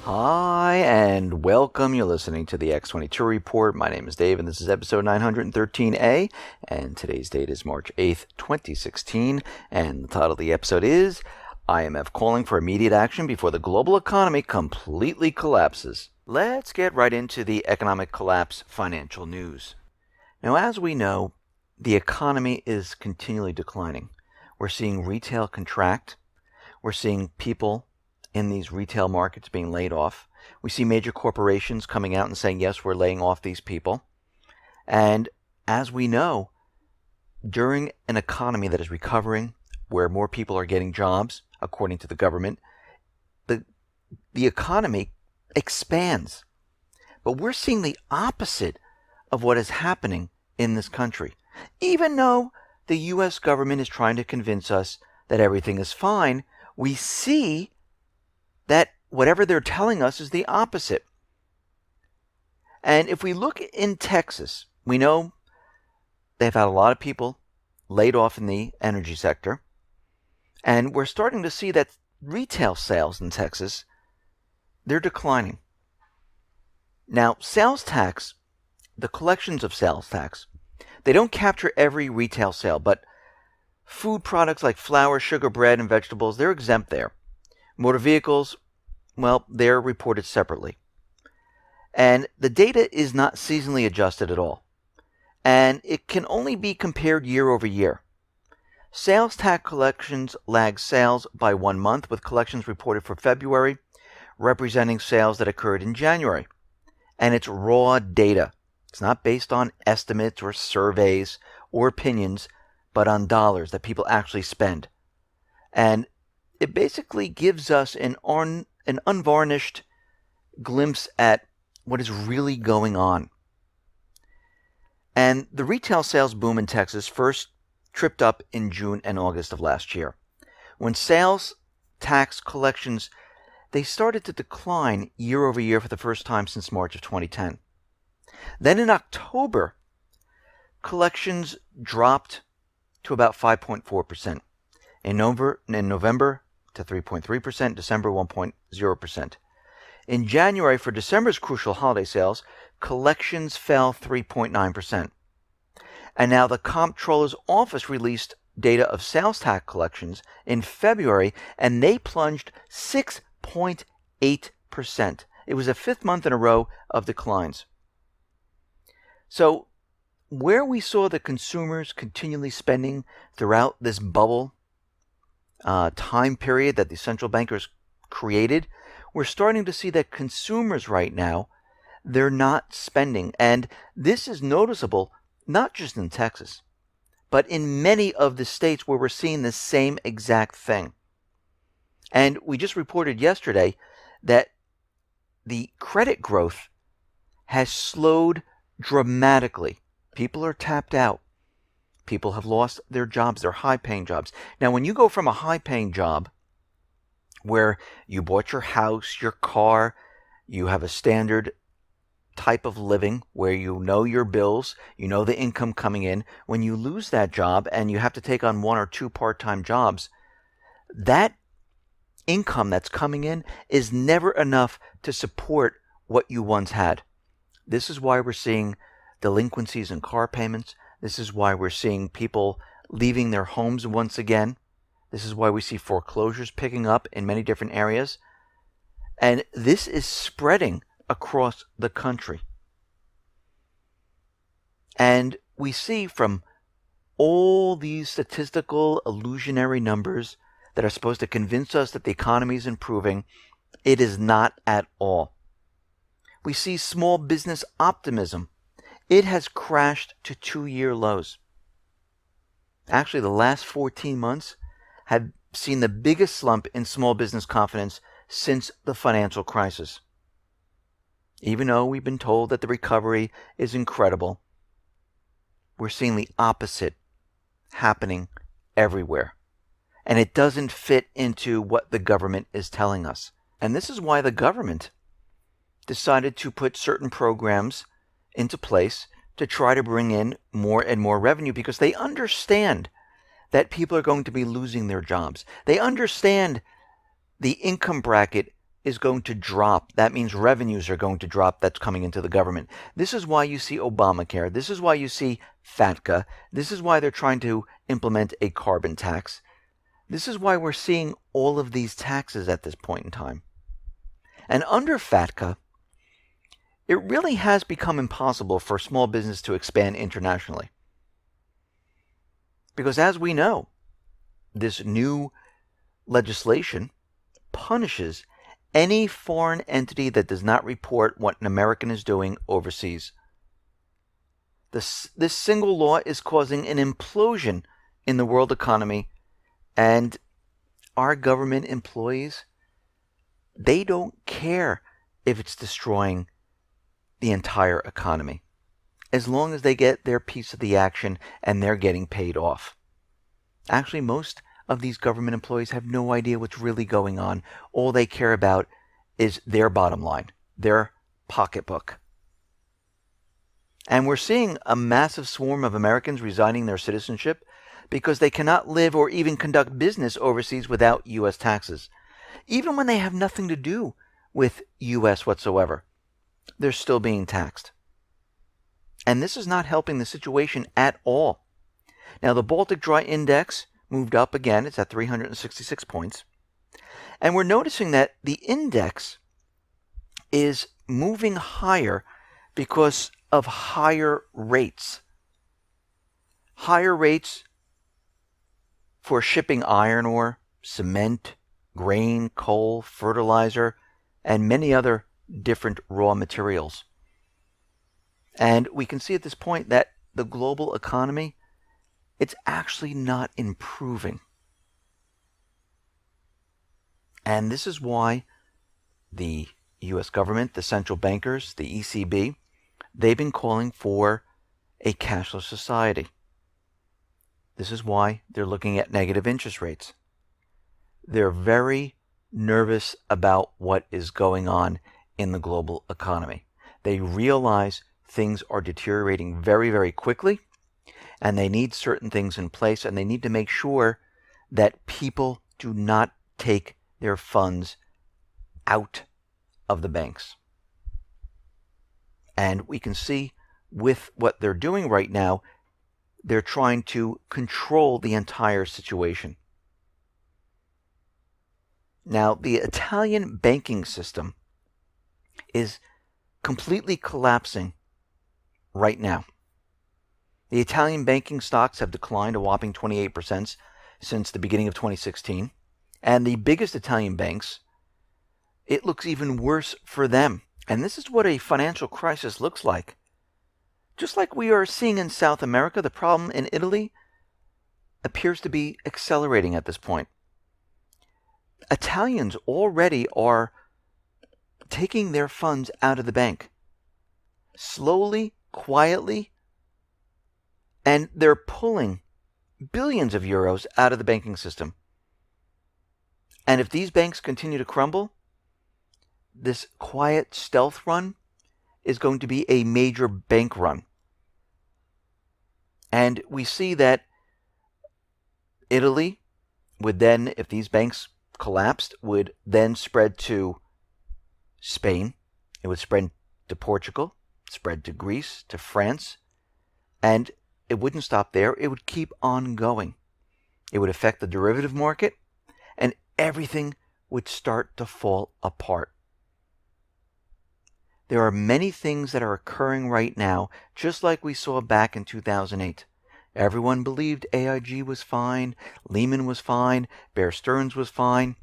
Hi, and welcome. You're listening to the X22 Report. My name is Dave, and this is episode 913A, and today's date is March 8th, 2016, and the title of the episode is IMF Calling for Immediate Action Before the Global Economy Completely Collapses. Let's get right into the economic collapse financial news. Now, as we know, the economy is continually declining. We're seeing retail contract. We're seeing people in these retail markets being laid off. We see major corporations coming out and saying, yes, we're laying off these people. And as we know, during an economy that is recovering, where more people are getting jobs, according to the government, the economy expands. But we're seeing the opposite of what is happening in this country. Even though the U.S. government is trying to convince us that everything is fine, we see that whatever they're telling us is the opposite. And if we look in Texas, we know they've had a lot of people laid off in the energy sector. And we're starting to see that retail sales in Texas, they're declining. Now, sales tax, the collections of sales tax, they don't capture every retail sale, but food products like flour, sugar, bread, and vegetables, they're exempt there. Motor vehicles, well, they're reported separately. And the data is not seasonally adjusted at all. And it can only be compared year over year. Sales tax collections lag sales by 1 month, with collections reported for February representing sales that occurred in January. And it's raw data. It's not based on estimates or surveys or opinions, but on dollars that people actually spend. And it basically gives us an unvarnished glimpse at what is really going on. And the retail sales boom in Texas first tripped up in June and August of last year, when sales tax collections, they started to decline year over year for the first time since March of 2010. Then in October, collections dropped to about 5.4%. In November to 3.3%, December 1.0%. In January, for December's crucial holiday sales, collections fell 3.9%. And now the Comptroller's Office released data of sales tax collections in February, and they plunged 6.8%. It was the fifth month in a row of declines. So where we saw the consumers continually spending throughout this bubble time period that the central bankers created, we're starting to see that consumers right now, they're not spending. And this is noticeable not just in Texas, but in many of the states where we're seeing the same exact thing. And we just reported yesterday that the credit growth has slowed dramatically. People are tapped out. People have lost their jobs, their high-paying jobs. Now, when you go from a high-paying job where you bought your house, your car, you have a standard type of living where you know your bills, you know the income coming in, when you lose that job and you have to take on 1 or 2 part-time jobs, that income that's coming in is never enough to support what you once had. This is why we're seeing delinquencies in car payments. This is why we're seeing people leaving their homes once again. This is why we see foreclosures picking up in many different areas. And this is spreading across the country. And we see from all these statistical illusionary numbers that are supposed to convince us that the economy is improving, it is not at all. We see small business optimism. It has crashed to 2-year lows. Actually, the last 14 months have seen the biggest slump in small business confidence since the financial crisis. Even though we've been told that the recovery is incredible, we're seeing the opposite happening everywhere. And it doesn't fit into what the government is telling us. And this is why the government decided to put certain programs into place to try to bring in more and more revenue, because they understand that people are going to be losing their jobs. They understand the income bracket is going to drop. That means revenues are going to drop that's coming into the government. This is why you see Obamacare. This is why you see FATCA. This is why they're trying to implement a carbon tax. This is why we're seeing all of these taxes at this point in time. And under FATCA, it really has become impossible for small business to expand internationally. Because as we know, this new legislation punishes any foreign entity that does not report what an American is doing overseas. This single law is causing an implosion in the world economy, and our government employees, they don't care if it's destroying the entire economy, as long as they get their piece of the action and they're getting paid off. Actually, most of these government employees have no idea what's really going on. All they care about is their bottom line, their pocketbook. And we're seeing a massive swarm of Americans resigning their citizenship because they cannot live or even conduct business overseas without U.S. taxes. Even when they have nothing to do with U.S. whatsoever, they're still being taxed. And this is not helping the situation at all. Now, the Baltic Dry Index moved up again. It's at 366 points. And we're noticing that the index is moving higher because of higher rates. Higher rates for shipping iron ore, cement, grain, coal, fertilizer, and many other different raw materials. And we can see at this point that the global economy, it's actually not improving. And this is why the U.S. government, the central bankers, the ECB, they've been calling for a cashless society. This is why they're looking at negative interest rates. They're very nervous about what is going on in the global economy. They realize things are deteriorating very, very quickly, and they need certain things in place, and they need to make sure that people do not take their funds out of the banks. And we can see with what they're doing right now, they're trying to control the entire situation. Now, the Italian banking system is completely collapsing right now. The Italian banking stocks have declined a whopping 28% since the beginning of 2016. And the biggest Italian banks, it looks even worse for them. And this is what a financial crisis looks like. Just like we are seeing in South America, the problem in Italy appears to be accelerating at this point. Italians already are taking their funds out of the bank. Slowly, quietly, and they're pulling billions of euros out of the banking system. And if these banks continue to crumble, this quiet stealth run is going to be a major bank run. And we see that Italy would then, if these banks collapsed, would then spread to Spain. It would spread to Portugal, spread to Greece, to France, and it wouldn't stop there. It would keep on going. It would affect the derivative market, and everything would start to fall apart. There are many things that are occurring right now, just like we saw back in 2008. Everyone believed AIG was fine, Lehman was fine, Bear Stearns was fine.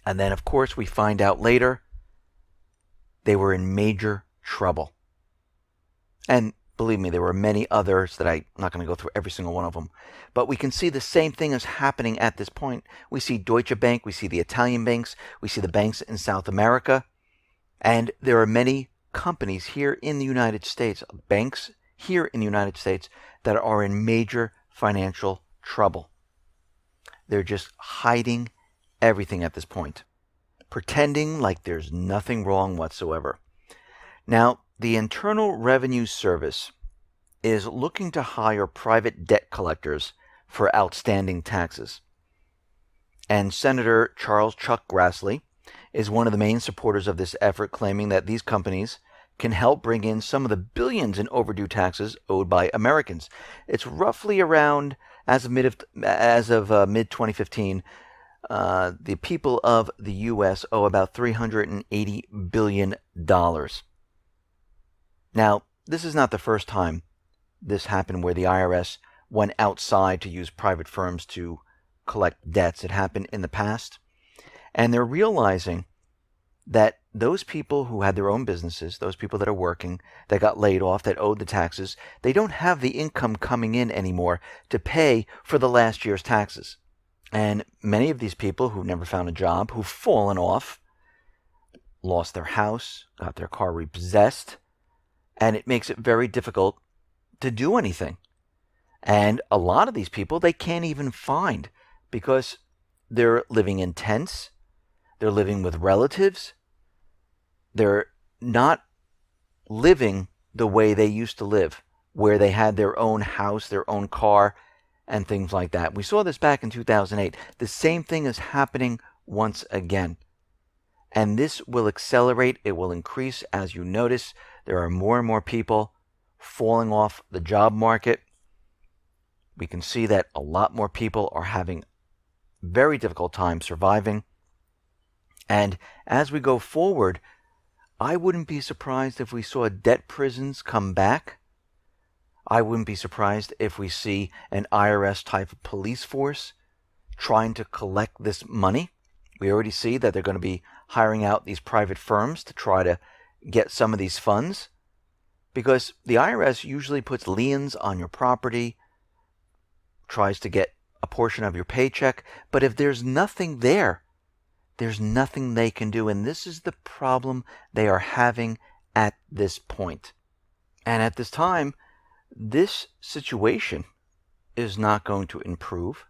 And then, of course, we find out later they were in major trouble. And believe me, there were many others that I'm not going to go through every single one of them. But we can see the same thing is happening at this point. We see Deutsche Bank, we see the Italian banks, we see the banks in South America. And there are many companies here in the United States, banks here in the United States, that are in major financial trouble. They're just hiding everything at this point, pretending like there's nothing wrong whatsoever. Now, the Internal Revenue Service is looking to hire private debt collectors for outstanding taxes. And Senator Charles Chuck Grassley is one of the main supporters of this effort, claiming that these companies can help bring in some of the billions in overdue taxes owed by Americans. It's roughly around, as of mid-2015, the people of the U.S. owe about $380 billion. Now, this is not the first time this happened where the IRS went outside to use private firms to collect debts. It happened in the past. And they're realizing that those people who had their own businesses, those people that are working, that got laid off, that owed the taxes, they don't have the income coming in anymore to pay for the last year's taxes. And many of these people who've never found a job, who've fallen off, lost their house, got their car repossessed, and it makes it very difficult to do anything. And a lot of these people, they can't even find, because they're living in tents, they're living with relatives, they're not living the way they used to live, where they had their own house, their own car, and things like that. We saw this back in 2008. The same thing is happening once again. And this will accelerate, it will increase. As you notice, there are more and more people falling off the job market. We can see that a lot more people are having very difficult time surviving. And as we go forward, I wouldn't be surprised if we saw debt prisons come back. I wouldn't be surprised if we see an IRS type of police force trying to collect this money. We already see that they're going to be hiring out these private firms to try to get some of these funds, because the IRS usually puts liens on your property, tries to get a portion of your paycheck, but if there's nothing there, there's nothing they can do. And this is the problem they are having at this point. And at this time, this situation is not going to improve.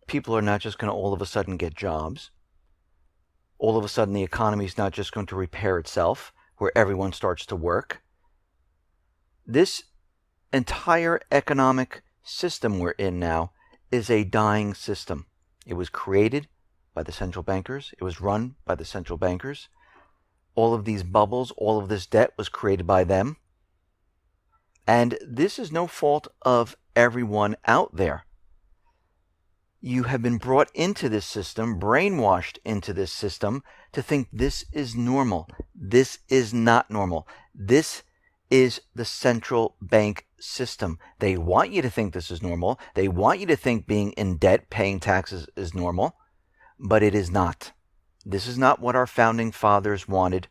People are not just going to all of a sudden get jobs. All of a sudden, the economy is not just going to repair itself, where everyone starts to work. This entire economic system we're in now is a dying system. It was created by the central bankers. It was run by the central bankers. All of these bubbles, all of this debt was created by them. And this is no fault of everyone out there. You have been brought into this system, brainwashed into this system, to think this is normal. This is not normal. This is the central bank system. They want you to think this is normal. They want you to think being in debt, paying taxes is normal, but it is not. This is not what our founding fathers wanted,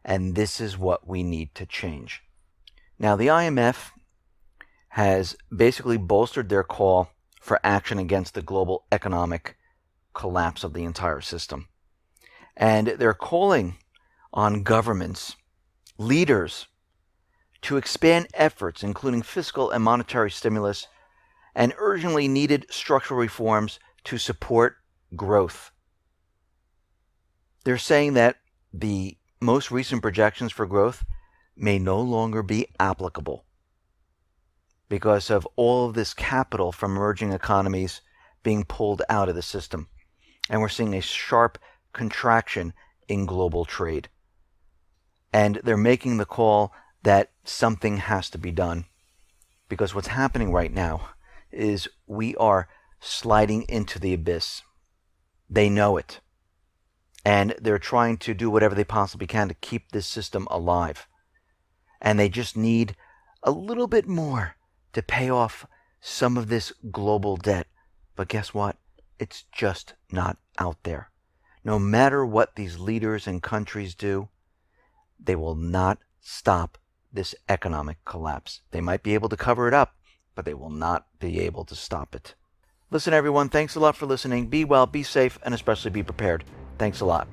and this is what we need to change. Now, the IMF has basically bolstered their call for action against the global economic collapse of the entire system. And they're calling on governments, leaders, to expand efforts, including fiscal and monetary stimulus, and urgently needed structural reforms to support growth. They're saying that the most recent projections for growth may no longer be applicable because of all of this capital from emerging economies being pulled out of the system. And we're seeing a sharp contraction in global trade. And they're making the call that something has to be done, because what's happening right now is we are sliding into the abyss. They know it. And they're trying to do whatever they possibly can to keep this system alive. And they just need a little bit more to pay off some of this global debt. But guess what? It's just not out there. No matter what these leaders and countries do, they will not stop this economic collapse. They might be able to cover it up, but they will not be able to stop it. Listen, everyone, thanks a lot for listening. Be well, be safe, and especially be prepared. Thanks a lot.